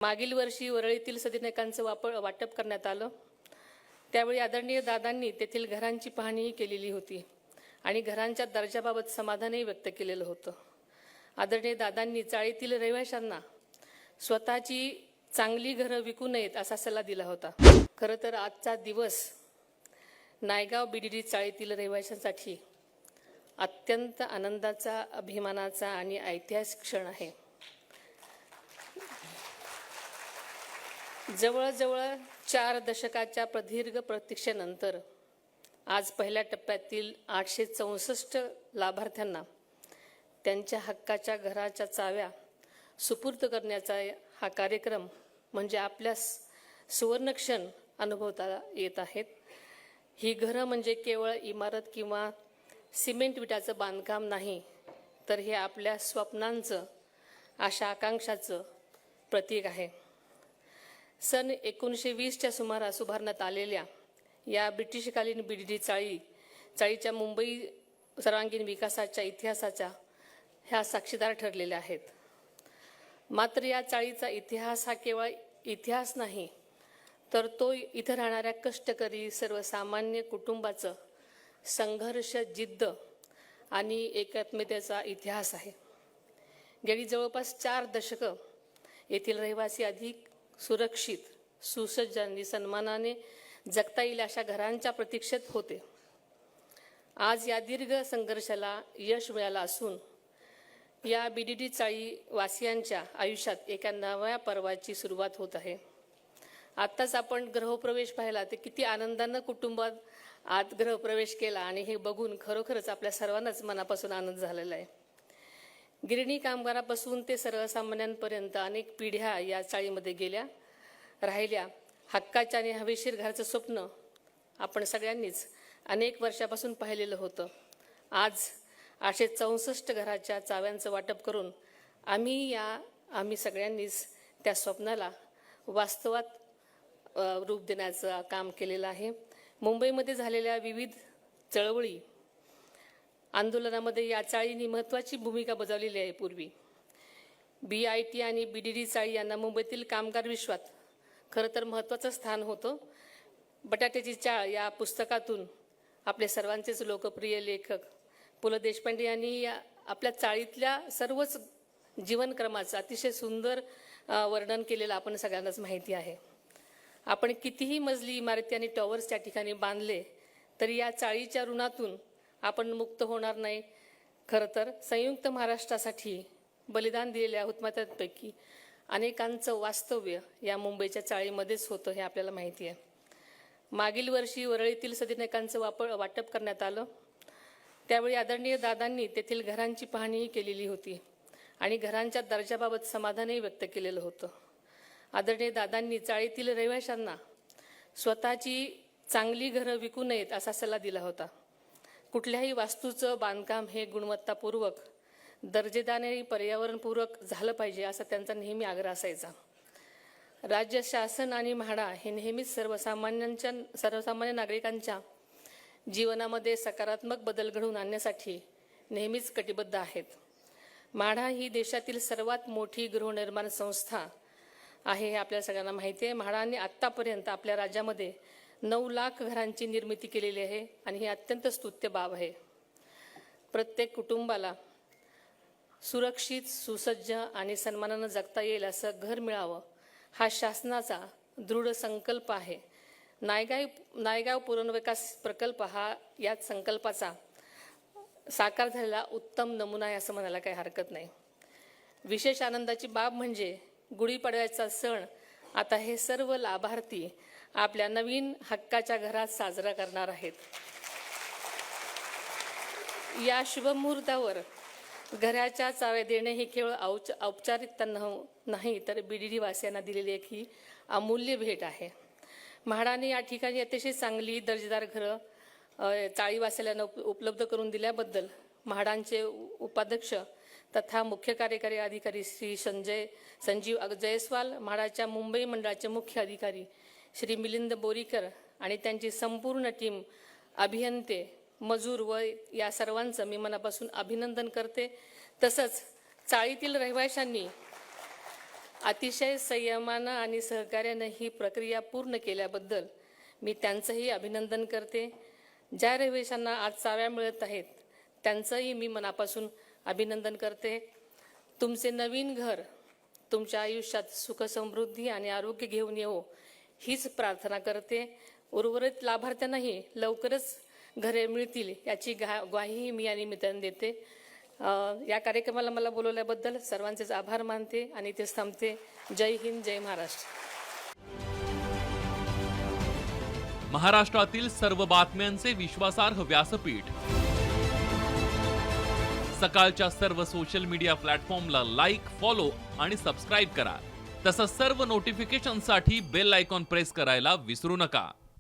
मागील वर्षी वरळीतील सदनिकांचं वाटप करण्यात आलं. त्यावेळी आदरणीय दादांनी तेथील घरांची पाहणीही केलेली होती आणि घरांच्या दर्जाबाबत समाधानही व्यक्त केलेलं होतं. आदरणीय दादांनी चाळीतील रहिवाशांना स्वतःची चांगली घरं विकू नयेत असा सल्ला दिला होता. खरं तर आजचा दिवस नायगाव बीडीडी चाळीतील रहिवाशांसाठी अत्यंत आनंदाचा, अभिमानाचा आणि ऐतिहासिक क्षण आहे. जवळजवळ 4 दशकाच्या प्रदीर्घ प्रतीक्षेनंतर आज पहिल्या टप्प्यातील 864 लाभार्थ्यांना त्यांच्या हक्काच्या घराच्या चाव्या सुपूर्द करण्याचा हा कार्यक्रम म्हणजे आपल्या सुवर्णक्षण अनुभवता येत आहेत. ही घरं म्हणजे केवळ इमारत किंवा सिमेंट विटाचं बांधकाम नाही, तर हे आपल्या स्वप्नांचं, आशा आकांक्षाचं प्रतीक आहे. सन 1920च्या सुमारास उभारण्यात आलेल्या या ब्रिटिशकालीन बीडीडी चाळीच्या मुंबई सर्वांगीण विकासाच्या इतिहासाच्या ह्या साक्षीदार ठरलेल्या आहेत. मात्र या चाळीचा इतिहास हा केवळ इतिहास नाही, तर तो इथं राहणाऱ्या कष्टकरी सर्वसामान्य कुटुंबाचं संघर्ष, जिद्द आणि एकात्मतेचा इतिहास आहे. गेली जवळपास 4 दशकं येथील रहिवासी अधिक सुरक्षित, सुसज्ज आणि सन्मानाने जगता येईल अशा घरांच्या प्रतीक्षेत होते. आज या दीर्घ संघर्षाला यश मिळालं असून या बीडीडी चाळी वासियांच्या आयुष्यात एका नव्या पर्वाची सुरुवात होत आहे. आत्ताच आपण गृहप्रवेश पाहिला, ते किती आनंदानं कुटुंबात आत गृहप्रवेश केला आणि हे बघून खरोखरच आपल्या सर्वांनाच मनापासून आनंद झालेला आहे. गिरणी कामगारापासून ते सर्वसामान्यांपर्यंत अनेक पिढ्या या चाळीमध्ये गेल्या, राहिल्या. हक्काच्या आणि हवेशीर घराचं स्वप्न आपण सगळ्यांनीच अनेक वर्षापासून पाहिलेलं होतं. आज 864 घराच्या चाव्यांचं वाटप करून आम्ही सगळ्यांनीच त्या स्वप्नाला वास्तवात रूप देण्याचं काम केलेलं आहे. मुंबईमध्ये झालेल्या विविध चळवळी, आंदोलनामध्ये या चाळींनी महत्त्वाची भूमिका बजावलेली आहे. पूर्वी BIT आणि BDD चाळी यांना मुंबईतील कामगार विश्वात खरं तर महत्त्वाचं स्थान होतं. बटाट्याची चाळ या पुस्तकातून आपले सर्वांचेच लोकप्रिय लेखक पु. ल. देशपांडे यांनी आपल्या चाळीतल्या सर्वच जीवनक्रमाचं अतिशय सुंदर वर्णन केलेलं आपण सगळ्यांनाच माहिती आहे. आपण कितीही मजली इमारती आणि टॉवर्स त्या ठिकाणी बांधले तरी या चाळीच्या ऋणातून आपण मुक्त होणार नाही. खरं तर संयुक्त महाराष्ट्रासाठी बलिदान दिलेल्या हुतात्म्यांपैकी अनेकांचं वास्तव्य या मुंबईच्या चाळीमध्येच होतं, हे आपल्याला माहिती आहे. मागील वर्षी वरळीतील सदनिकांचं वाटप करण्यात आलं. त्यावेळी आदरणीय दादांनी तेथील घरांची पाहणीही केलेली होती आणि घरांच्या दर्जाबाबत समाधानही व्यक्त केलेलं होतं. आदरणीय दादांनी चाळीतील रहिवाशांना स्वतःची चांगली घरं विकू नयेत असा सल्ला दिला होता. कुठल्याही वास्तूचं बांधकाम हे गुणवत्तापूर्वक, दर्जेदार आणि पर्यावरणपूरक झालं पाहिजे असा त्यांचा नेहमी आग्रह असायचा. राज्य शासन आणि म्हाडा हे नेहमीच सर्वसामान्य नागरिकांच्या जीवनामध्ये सकारात्मक बदल घडवून आणण्यासाठी नेहमीच कटिबद्ध आहेत. म्हाडा ही देशातील सर्वात मोठी गृहनिर्माण संस्था आहे, हे आपल्या सगळ्यांना माहिती आहे. म्हाडाने आत्तापर्यंत आपल्या राज्यामध्ये 9 लाख घरांची निर्मिती केलेली आहे आणि ही अत्यंत स्तुत्य बाब आहे. प्रत्येक कुटुंबाला सुरक्षित, सुसज्ज आणि सन्मानानं जगता येईल असं घर मिळावं हा शासनाचा दृढ संकल्प आहे. नायगाव पुनर्विकास प्रकल्प हा या संकल्पाचा साकार झालेला उत्तम नमुना आहे असं म्हणायला काही हरकत नाही. विशेष आनंदाची बाब म्हणजे गुढीपाडव्याचा सण आता हे सर्व लाभार्थी आपल्या नवीन हक्काच्या घरात साजरा करणार आहेत. या शुभमुहूर्तावर घराच्या चाव्या देणे ही केवळ औपचारिकता नाही, तर BDD वासियांना दिलेली एक ही अमूल्य भेट आहे. म्हाडाने या ठिकाणी अतिशय चांगली दर्जेदार घरं चाळीवासियांना उपलब्ध करून दिल्याबद्दल म्हाडांचे उपाध्यक्ष तथा मुख्य कार्यकारी अधिकारी श्री संजीव जयस्वाल, म्हाडाच्या मुंबई मंडळाचे मुख्य अधिकारी श्री मिलिंद बोरीकर आणि त्यांची संपूर्ण टीम, अभियंते, मजूर व या सर्वांचं मी मनापासून अभिनंदन करते. तसंच चाळीतील रहिवाशांनी अतिशय संयमानं आणि सहकार्यानं ही प्रक्रिया पूर्ण केल्याबद्दल मी त्यांचंही अभिनंदन करते. ज्या रहिवाशांना आज चाव्या मिळत आहेत त्यांचंही मी मनापासून अभिनंदन करते. तुमचे नवीन घर तुमच्या आयुष्यात सुख समृद्धी आणि आरोग्य घेऊन येवो हीच प्रार्थना करते. उर्वरित लाभार्थ्यांनाही लवकरच घरे मिळतील याची ग्वाही मी या निमित्ताने देते. या कार्यक्रमाला मला बोलवल्याबद्दल सर्वांचेच आभार मानते आणि इथेच थांबते. जय हिंद, जय महाराष्ट्र. महाराष्ट्रातील सर्व बातम्यांचे विश्वासार्ह व्यासपीठ. सकाळच्या सर्व सोशल मीडिया प्लॅटफॉर्मला लाईक, फॉलो आणि सबस्क्राईब करा. तसंच सर्व नोटिफिकेशनसाठी बेल आयकॉन प्रेस करायला विसरू नका.